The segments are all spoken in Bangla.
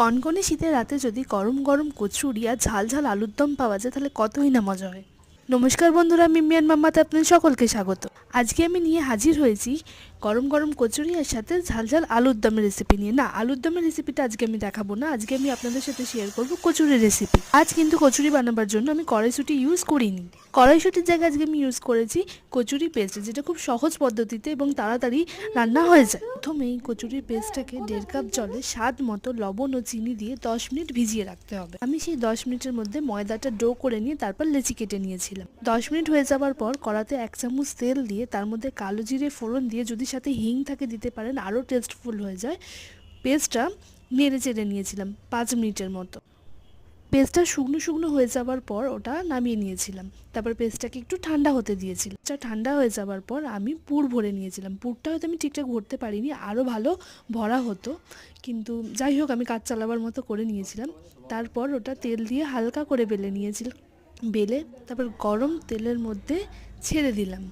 কনকনে শীতের রাতে যদি গরম গরম কচুরি আর ঝাল ঝাল আলুর দম পাওয়া যায় তাহলে কতই না মজা হয়। নমস্কার বন্ধুরা, মিমিয়ান মাম্মাতে আপনাদের সকলকে স্বাগত। আজকে আমি নিয়ে হাজির হয়েছি গরম গরম কচুরি আর সাথে ঝাল ঝাল আলুর দমের রেসিপি নিয়ে। না, আলুর দমের রেসিপিটা আজকে আমি দেখাবো না, আজকে আমি আপনাদের সাথে শেয়ার করব কচুরির রেসিপি। আজ কিন্তু কচুরি বানাবার জন্য আমি কড়াইশুঁটি ইউজ করিনি। কড়াইশুঁটির জায়গায় আজকে আমি ইউজ করেছি কচুরি পেস্ট, যেটা খুব সহজ পদ্ধতিতে এবং তাড়াতাড়ি রান্না হয়ে যায়। প্রথমেই কচুরির পেস্টটাকে 1.5 কাপ জলে স্বাদ মতো লবণ ও চিনি দিয়ে 10 মিনিট ভিজিয়ে রাখতে হবে। আমি সেই 10 মিনিটের মধ্যে ময়দাটা ডো করে নিয়ে তারপর লেচি কেটে নিয়েছিলাম। 10 মিনিট হয়ে যাওয়ার পর কড়াতে 1 চামচ তেল দিয়ে তার মধ্যে কালো জিরে ফোড়ন দিয়ে, যদি সাথে হিং থাকে দিতে পারেন, আরও টেস্টফুল হয়ে যায়। পেস্টটা নেড়ে চেড়ে নিয়েছিলাম 5 মিনিটের মতো। পেস্টটা শুকনো শুকনো হয়ে যাওয়ার পর ওটা নামিয়ে নিয়েছিলাম। তারপর পেস্টটাকে একটু ঠান্ডা হতে দিয়েছিলাম। ঠান্ডা হয়ে যাওয়ার পর আমি পুর ভরে নিয়েছিলাম। পুরটা হয়তো আমি ঠিকঠাক ভরতে পারিনি, আরও ভালো ভরা হতো, কিন্তু যাই হোক আমি কাজ চালাবার মতো করে নিয়েছিলাম। তারপর ওটা তেল দিয়ে হালকা করে বেলে নিয়েছিলাম। বেলে তারপর গরম তেলের মধ্যে ছেড়ে দিলাম।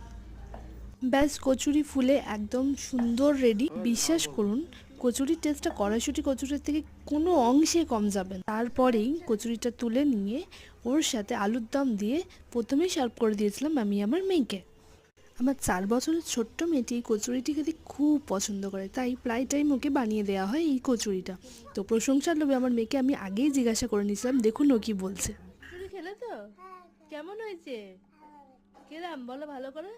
ব্যাস, কচুরি ফুলে একদম সুন্দর রেডি। বিশ্বাস করুন, কচুরির টেস্টটা কড়াইশুঁটি কচুরির থেকে কোনো অংশে কম যাবে না। তারপরেই কচুরিটা তুলে নিয়ে ওর সাথে আলুর দম দিয়ে প্রথমেই সার্ভ করে দিয়েছিলাম আমি আমার মেয়েকে। আমার 4 বছরের ছোট্ট মেয়েটি এই কচুরিটি খেতে খুব পছন্দ করে, তাই প্রায় টাইম ওকে বানিয়ে দেওয়া হয় এই কচুরিটা। তো প্রশংসার লোভে আমার মেয়েকে আমি আগেই জিজ্ঞাসা করে নিয়েছিলাম, দেখুন ও কি বলছে। কচুরি খেলে তো কেমন হয়েছে? খেলাম, বলো ভালো করে।